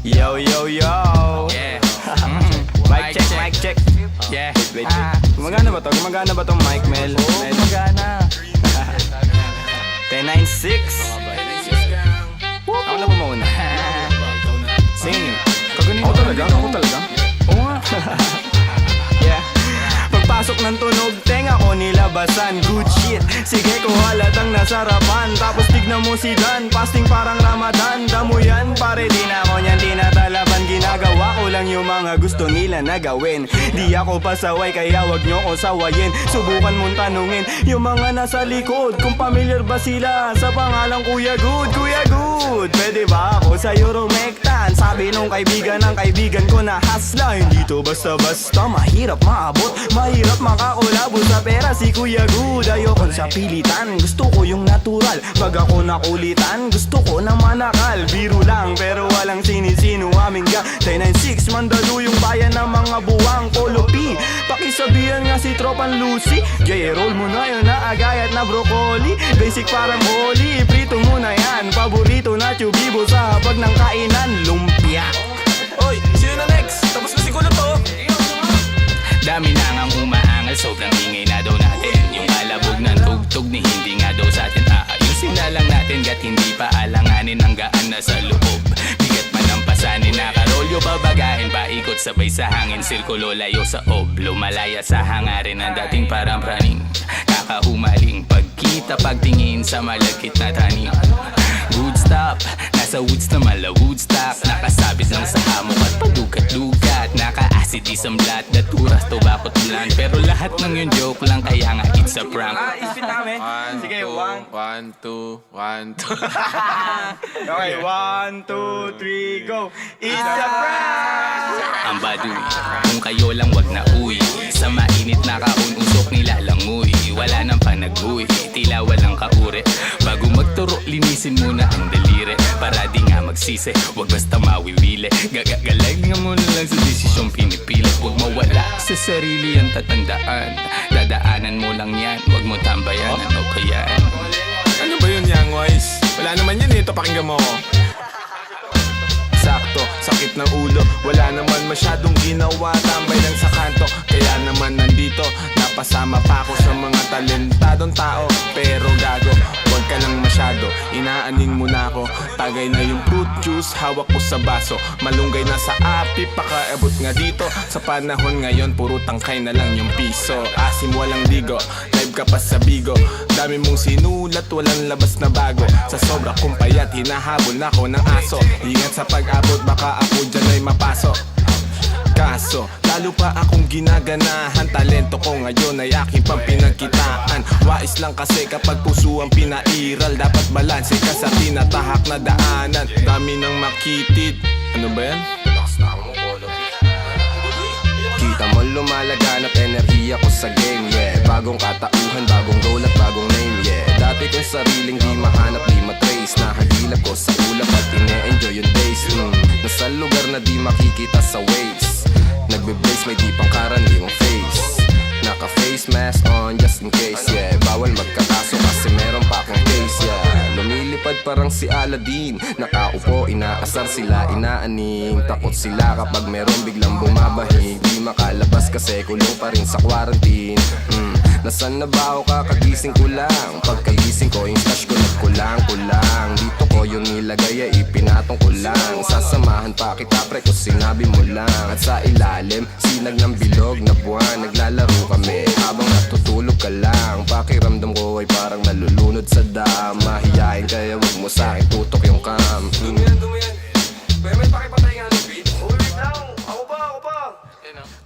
Yo, yo, yo. Yeah. Mic check. Yeah. Wait. Gumagana ba to? Gumagana ba tong mic, Mel? Oo, magana. 1096. Ako na ba mauna? Sing. Ako talaga? Oo nga. Yeah. Pagpasok ng tunog, tenga ko nilabasan. Good shit, sige ko halatang nasarapan. Tapos tignan mo si Dan, fasting parang Ramadan. Damo yan, pare di na ako niyan tinatalaban. Ginagawa ko lang yung mga gusto nila na gawin. Di ako pasaway kaya wag nyo ko sawayin. Subukan mong tanungin yung mga nasa likod kung familiar ba sila sa pangalang Kuya Good. Kuya Good, pwede ba ako sa Euromectan? Sabi nung kaibigan ng kaibigan ko na hasla. Hindi to basta-basta, mahirap maabot, mahirap makakulabo sa pera si Kuya Good. Ayokon sa pilitan, gusto ko yung natural. Pag ako nakulitan, gusto ko na manakal. Biro lang pero walang sinisino aming gang 1096, mandalo yung bayan ng mga buwang Polo P. Pakisabihan nga si Tropan Lucy, gay roll mo na yun na agayat na broccoli. Basic parang holy, prito mo na yan. Paborito na chubibo sa hapag ng kainan, lumpia. Oy, sino na next? Tapos na siguro to. Dami na ngang umaangal, sobrang ingay na daw natin. Yung kalabog ng tugtog ni hindi nga daw sa atin aayusin na lang natin, gat hindi pa alanganin ang gaan na sa loob. Bigat man ang pasanin, nakarolyo babagahin, paikot sabay sa hangin, sirkulo layo sa oblo, malaya sa hangarin ng dating parang praning. Kakahumaling pagkita, pagtingin sa malagkit na taning. Good stop, nasa woods na mala Woodstock, nakasabit lang sa hamok at padukat-dukat, naka-acid isang blat, daturas, tobacco, blunt. Pero lahat ng yun joke lang, kaya nga it's a prank. Isipin namin. Sige, 1, 2, 1, 2. Okay, 1, 2, 3, go. It's a prank! Ang baduy, kung kayo lang wag na uwi, sa mainit na kaun usok nilalangoy. Wala nang panag-uwi, tila walang kauri. Bago magturo, linisin muna ang daliri, para di nga magsisi, wag basta mawiwili. Gagagalag nga mo na lang sa desisyong pinipili. Wag mawala sa sarili ang tatandaan, dadaanan mo lang yan, wag mo tambayan. Ano ba yan? Ano ba yun, Young Wise? Wala naman yan, ito pakinggan mo ko. Sakto, sakit ng ulo, wala naman masyadong ginawa, tambay lang sa kanto. Kaya naman nandito, napasama pa ako sa mga talentadong tao. Pero gago, wag ka lang masyado, inaanin mo na ako. Tagay na yung fruit juice, hawak ko sa baso. Malunggay na sa api, pakaabot nga dito. Sa panahon ngayon, puro tangkay na lang yung piso. Asim walang ligo, live ka pa sa bigo. Dami mong sinulat, walang labas na bago. Sa sobra kong payat, hinahabol na ako ng aso. Ingat sa pag-abot, baka ako dyan ay mapasok. Kaso, lalo pa akong ginaganahan. Talento ko ngayon ay aking pang pinagkitaan. Wais lang kasi kapag puso ang pinairal, dapat balanse ka sa tinatahak na daanan. Dami ng makitid. Ano ba yan? Kita mo lumalaganap enerhiya ko sa game, yeah. Bagong katauhan, bagong role at bagong name, yeah. Dati kong sariling di mahanap, di matrace. Nahagilap ko sa ulap at ine-enjoy yung days. Nasa lugar na di makikita sa waves. Nagbe-blaze, may di pang karaniwang face. Naka-face mask on just in case, yeah. Bawal magkakaso kasi meron pa akong case, yeah. Lumilipad parang si Aladdin, nakaupo, inaasar sila, inaaning. Takot sila kapag meron biglang bumabahig. Di makalabas kasi kulong pa rin sa quarantine. Nasaan na ba ako, kakagising ko lang. Pagkagising ko, yung stash ko nagkulang-kulang. Dito ko yung nilagay ay ipinatong ko lang. Sasamahan pa kita pre kung sinabi mo lang. At sa ilalim, sinag ng bilog na buwan. Naglalaro kami habang natutulog ka lang. Pakiramdam ko ay parang nalulunod sa dam. Mahiyain kaya wag mo sa'kin tutok yung cam. May pakipatay nga ng beat. Wait lang, ako pa.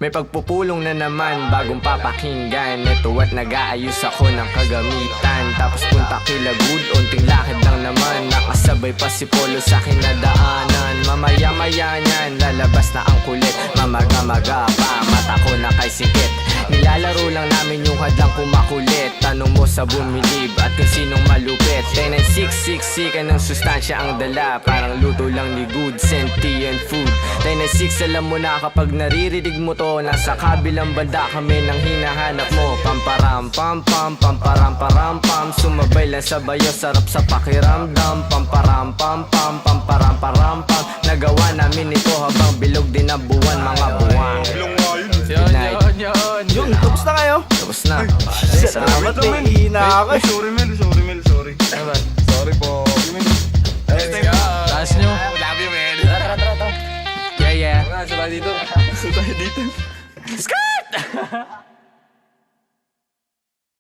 May pagpupulong na naman, bagong papakinggan. Ito at nag-aayos ako ng kagamitan. Tapos punta kila Good, unting lakad lang naman. Nakasabay pa si Polo sa kinadaanan. Mamaya-maya niyan, lalabas na ang kulit. Mamaga-maga pa, mata ko na kay sikit. Nilalaro lang namin yung hadlang kumakulit. Tanong mo sa bumilib at kung sinong malupit. 1096, ka ng sustansya ang dala. Parang luto lang ni Good, sentient food. 1096, alam mo na kapag naririnig mo to, nasa kabilang banda kami nang hinahanap mo. Pamparam pam pam, pamparam param pam. Sumabay lang sa bayo, sarap sa pakiramdam. Pamparam pam pam, pamparam param pam. Nagawa namin namin ito habang bilog din ang buwan, mga buwan. Yun. Yun, tapos na kayo? Tapos na. Salamat, may ihina ako. Sorry Mel, sorry. Sorry po. Taas nyo. Love you, Mel. Yeah. Saan tayo dito? Gusto tayo dito. Skirt!